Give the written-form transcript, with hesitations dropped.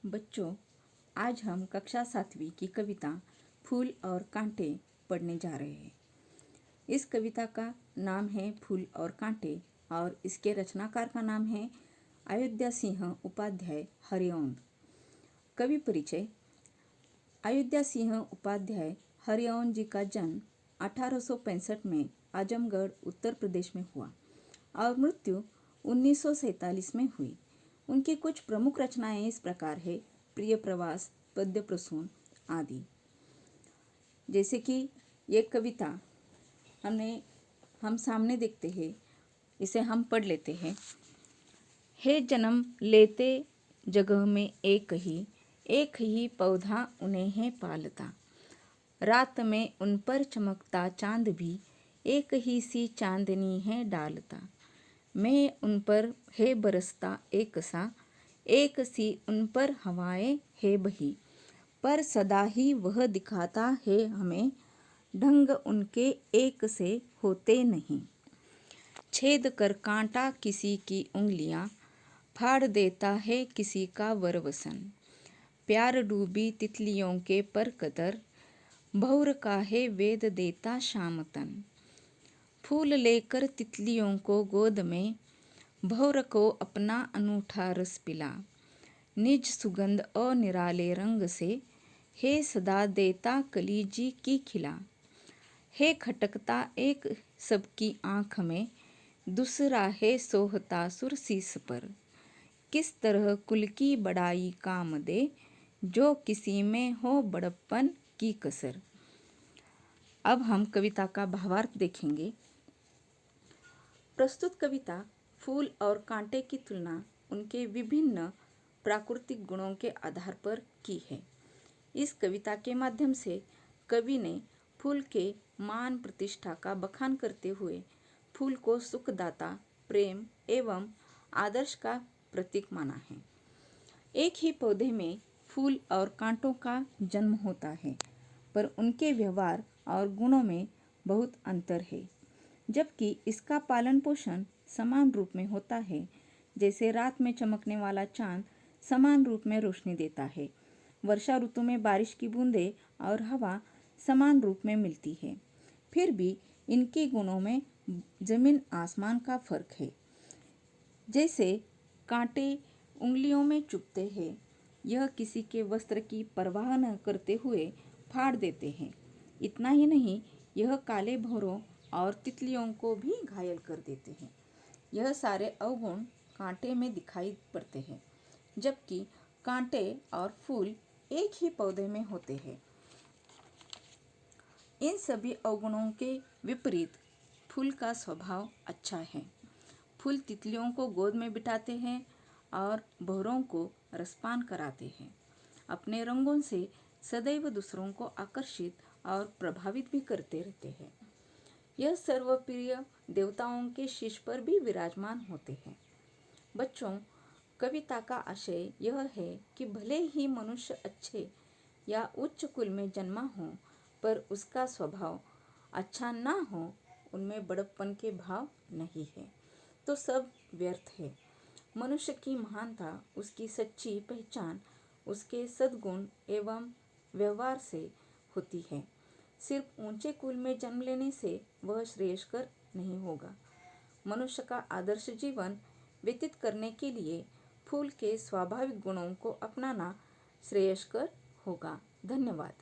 बच्चों, आज हम कक्षा 7वीं की कविता फूल और कांटे पढ़ने जा रहे हैं। इस कविता का नाम है फूल और कांटे और इसके रचनाकार का नाम है अयोध्या सिंह उपाध्याय हरिओंद। कवि परिचय। अयोध्या सिंह उपाध्याय हरिओंद जी का जन्म 1865 में आजमगढ़ उत्तर प्रदेश में हुआ और मृत्यु 1947 में हुई। उनकी कुछ प्रमुख रचनाएं इस प्रकार है: प्रिय प्रवास, पद्य प्रसून आदि। जैसे कि ये कविता हम सामने देखते हैं, इसे हम पढ़ लेते हैं। हे जन्म लेते जगह में एक ही पौधा उन्हें है पालता। रात में उन पर चमकता चांद भी एक ही सी चांदनी है डालता। मैं उन पर है बरसता एक सी उन पर हवाएं है बही। पर सदा ही वह दिखाता है हमें, ढंग उनके एक से होते नहीं। छेद कर कांटा किसी की उंगलियां, फाड़ देता है किसी का वरवसन। प्यार डूबी तितलियों के पर कदर, भौर का है वेद देता शामतन। फूल लेकर तितलियों को गोद में, भौर को अपना अनूठा रस पिला। निज सुगंध और निराले रंग से, हे सदा देता कलीजी की खिला। है खटकता एक सबकी आँख में, दूसरा है सोहता सुर शीस पर। किस तरह कुल की बड़ाई काम दे, जो किसी में हो बड़प्पन की कसर। अब हम कविता का भावार्थ देखेंगे। प्रस्तुत कविता फूल और कांटे की तुलना उनके विभिन्न प्राकृतिक गुणों के आधार पर की है। इस कविता के माध्यम से कवि ने फूल के मान प्रतिष्ठा का बखान करते हुए फूल को सुखदाता, प्रेम एवं आदर्श का प्रतीक माना है। एक ही पौधे में फूल और कांटों का जन्म होता है, पर उनके व्यवहार और गुणों में बहुत अंतर है, जबकि इसका पालन पोषण समान रूप में होता है। जैसे रात में चमकने वाला चांद समान रूप में रोशनी देता है, वर्षा ऋतु में बारिश की बूंदें और हवा समान रूप में मिलती है, फिर भी इनके गुणों में जमीन आसमान का फर्क है। जैसे कांटे उंगलियों में चुभते हैं, यह किसी के वस्त्र की परवाह न करते हुए फाड़ देते हैं। इतना ही नहीं, यह काले भौरों और तितलियों को भी घायल कर देते हैं। यह सारे अवगुण कांटे में दिखाई पड़ते हैं, जबकि कांटे और फूल एक ही पौधे में होते हैं। इन सभी अवगुणों के विपरीत फूल का स्वभाव अच्छा है। फूल तितलियों को गोद में बिठाते हैं और भौरों को रसपान कराते हैं। अपने रंगों से सदैव दूसरों को आकर्षित और प्रभावित भी करते रहते हैं। यह सर्वप्रिय देवताओं के शीश पर भी विराजमान होते हैं। बच्चों, कविता का आशय यह है कि भले ही मनुष्य अच्छे या उच्च कुल में जन्मा हो, पर उसका स्वभाव अच्छा ना हो, उनमें बड़प्पन के भाव नहीं है, तो सब व्यर्थ है। मनुष्य की महानता उसकी सच्ची पहचान उसके सद्गुण एवं व्यवहार से होती है। सिर्फ ऊंचे कुल में जन्म लेने से वह श्रेयस्कर नहीं होगा। मनुष्य का आदर्श जीवन व्यतीत करने के लिए फूल के स्वाभाविक गुणों को अपनाना श्रेयस्कर होगा। धन्यवाद।